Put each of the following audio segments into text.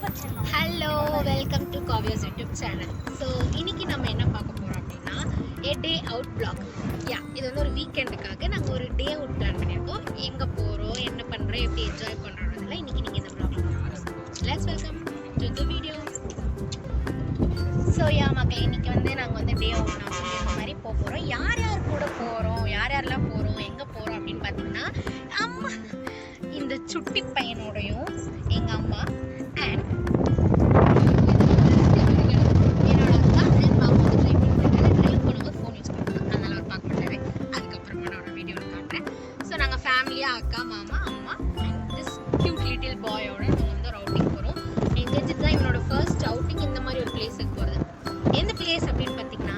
Hello, welcome to Kavya's YouTube channel. So இன்னைக்கு நம்ம என்ன பார்க்க போகிறோம் அப்படின்னா டே அவுட் பிளாக். இது வந்து ஒரு வீக்கெண்டுக்காக நாங்கள் ஒரு டே அவுட் பிளான் பண்ணியிருக்கோம். எங்கே போகிறோம், என்ன பண்ணுறோம், எப்படி என்ஜாய் பண்ணுறோம்ல இன்னைக்கு நீங்கள் இந்த பிளாக்ல பார்க்கலாம். Let's welcome to the video. So மக்கள், இன்னைக்கு வந்து நாங்கள் வந்து டே அவுட் நான் இந்த மாதிரி போக போகிறோம். யார் யார் கூட போகிறோம், யாரெல்லாம் போகிறோம், எங்கே போகிறோம் அப்படின்னு பார்த்தீங்கன்னா, அம்மா இந்த சுட்டி பையனோடையும் எங்கள் அம்மா அண்ட் என்னோட அக்கா அண்ட் பாப்பா வந்து ட்ரைவ் பண்ணுறாங்க. ட்ரைவ் பண்ணும்போது ஃபோன் யூஸ் பண்ணுறாங்க, அதனால் அவர் பார்க்க மாட்டாரு. அதுக்கப்புறமா நான் ஒரு வீடியோவில் காட்டுறேன். ஸோ நாங்கள் ஃபேமிலியாக அக்கா, மாமா, அம்மா அண்ட் திஸ் க்யூட் லிட்டில் பாயோட நாங்கள் வந்து ஒரு அவுட்டிங் போகிறோம். எங்கேஜிட் தான் எங்களோட ஃபர்ஸ்ட் அவுட்டிங் இந்த மாதிரி ஒரு பிளேஸுக்கு போகிறது. எந்த பிளேஸ் அப்படின்னு பார்த்தீங்கன்னா,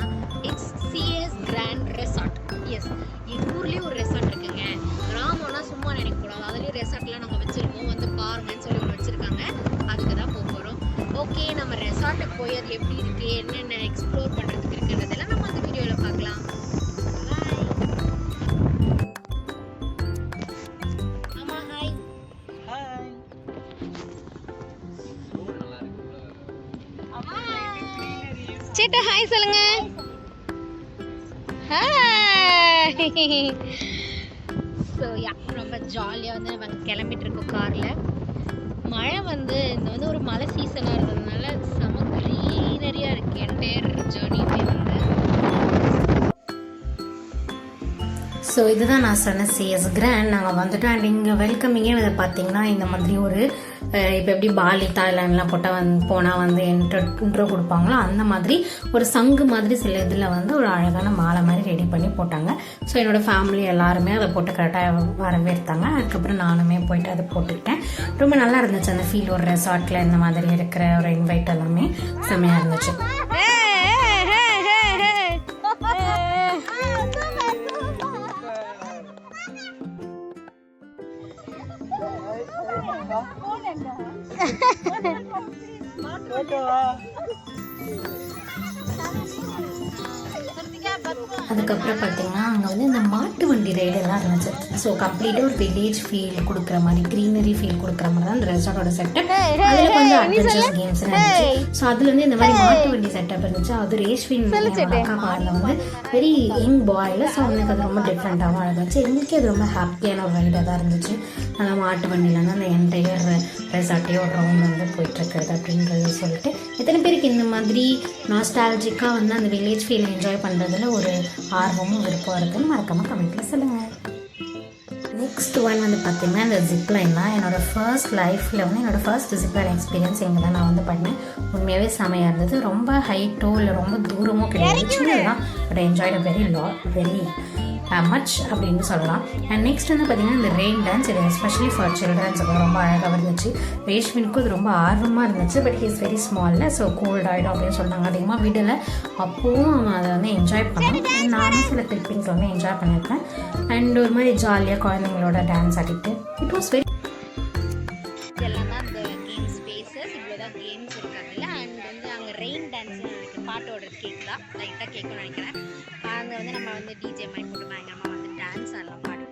it's CS grand resort. Yes, எங்கள் ஊர்லேயே ஒரு ரெசார்ட் இருக்குங்க. கிராமம்னா சும்மா நினைக்கக்கூடாது, அதுலேயும் ரெசார்ட்லாம் நாங்கள் வச்சுருக்கோம், வந்து பாருங்கன்னு சொல்லி ஒன்று வச்சுருக்காங்க. அதுக்கு தான் போக போகிறோம். ஓகே, நம்ம ரெசார்ட்டுக்கு போய் அது எப்படி இருக்குது, என்னென்ன எக்ஸ்ப்ளோர் பண்ணுறதுக்கு இருக்குன்றதெல்லாம் நம்ம அந்த வீடியோவில் பார்க்கலாம். ஆமா, ஹாய். சேட்டா ஹாய் சொல்லுங்க. ஹாய். ஸோ ரொம்ப ஜாலியாக வந்து நம்ம கிளம்பிட்டு இருக்கோம் காரில். மழை வந்து இந்த வந்து ஒரு மழை சீசனாக இருந்ததுனால செம க்ரீனரியாக இருக்குது என்டையர் ஜேர்னியுமே வந்து. ஸோ இதுதான் நான் சொன்ன சிஎஸ் கிராண்ட். நாங்கள் வந்துட்டோம். அண்ட் இங்கே வெல்கமிங்கே வந்து பார்த்தீங்கன்னா இந்த மாதிரி ஒரு இப்போ எப்படி பாலி தாய்லாண்ட்லாம் போனால் வந்து இன்ட்ரோ கொடுப்பாங்களோ அந்த மாதிரி ஒரு சங்கு மாதிரி சில இதில் வந்து ஒரு அழகான மாலை மாதிரி ரெடி பண்ணி போட்டாங்க. ஸோ என்னோடய ஃபேமிலி எல்லாருமே அதை போட்டு கரெக்டாக வரவேற்றாங்க. அதுக்கப்புறம் நானுமே போயிட்டு அதை போட்டுக்கிட்டேன். ரொம்ப நல்லா இருந்துச்சு அந்த ஃபீல். ஒரு ரெசார்ட்டில் இந்த மாதிரி இருக்கிற ஒரு இன்வைட் எல்லாமே செம்மையாக இருந்துச்சு. அதுக்கப்புறம் பார்த்தீங்கன்னா அங்கே வந்து இந்த மாட்டு வண்டி ரைடெல்லாம் இருந்துச்சு. ஸோ கம்ப்ளீட்டாக ஒரு வில்லேஜ் ஃபீல் கொடுக்குற மாதிரி, க்ரீனரி ஃபீல் கொடுக்குற மாதிரி தான் அந்த ரெசார்ட்டோட செட்டப். அதில் கொஞ்சம் அட்வென்ச்சர்ஸ் கேம்ஸ் இருந்துச்சு. ஸோ அதுலேருந்து இந்த மாதிரி மாட்டு வண்டி செட்டப் இருந்துச்சு. அது ரேஷ்வின் அக்கா காரில் வந்து வெரி யங் பாயில். ஸோ அவனுக்கு அது ரொம்ப டிஃப்ரெண்ட்டாகவும் அழகாச்சு. எங்களுக்கே அது ரொம்ப ஹாப்பியான ஒரு ரைடாக தான் இருந்துச்சு. நல்லா மாட்டு வண்டியிலேருந்து அந்த என்டையர் ரெசார்ட்டையும் ஒரு ரவுண்ட் வந்து போயிட்டுருக்கிறது அப்படின்றது சொல்லிட்டு, எத்தனை பேருக்கு இந்த மாதிரி நாஸ்டாலஜிக்காக வந்து அந்த வில்லேஜ் ஃபீல் என்ஜாய் பண்ணுறதுல ஒரு ஆர்வமும் விருப்பம் இருக்குன்னு மறக்காமல் கமெண்ட்டில் சொல்லுங்கள். நெக்ஸ்ட் ஒன் வந்து பார்த்திங்கன்னா இந்த ஜிப்லைன் தான். என்னோடய ஃபர்ஸ்ட் லைஃப்பில் வந்து என்னோடய ஃபர்ஸ்ட் ஜிப்லைன் எக்ஸ்பீரியன்ஸ் இங்கே தான் நான் வந்து பண்ணேன். உண்மையாகவே செமையாக இருந்தது. ரொம்ப ஹைட்டோ இல்லை ரொம்ப தூரமோ கிடையாது, சின்னதான். பட் என்ஜாய்ட் வெரி மச் அப்படின்னு சொல்லலாம். அண்ட் நெக்ஸ்ட் வந்து பார்த்திங்கன்னா இந்த ரெயின் டான்ஸ். இது எஸ்பெஷலி ஃபார் சில்ட்ரன்ஸ் ரொம்ப அழகாக இருந்துச்சு. ரேஷ்மினுக்கும் அது ரொம்ப ஆர்வமாக இருந்துச்சு. பட் ஹீஸ் வெரி ஸ்மாலில், ஸோ கோல்ட் ஆகிடும் அப்படின்னு சொன்னாங்க. அதிகமாக விடலை. அப்போவும் அவன் அதை வந்து என்ஜாய் பண்ணான். நானும் சில கிளிப்பிங்ஸ் வந்து என்ஜாய் பண்ணியிருக்கேன். அண்ட் ஒரு மாதிரி ஜாலியாக குழந்தைங்களோட டான்ஸ் ஆடிட்டு இட் வாஸ் வெரி. இதெல்லாம் தான் அந்த கேம் ஸ்பேசஸ். இவ்வளோ தான் கேம்ஸ் இருக்காங்கல்ல. அண்ட் வந்து அங்கே ரெயின் டான்ஸ் இருக்குது. பாட்டோட கேக் தான் லைட்டாக கேட்கணும்னு நினைக்கிறேன். அங்கே வந்து நம்ம வந்து டிஜே மைக் போட்டு பயங்கரமாக வந்து டான்ஸ் ஆடலாம், பாட்டு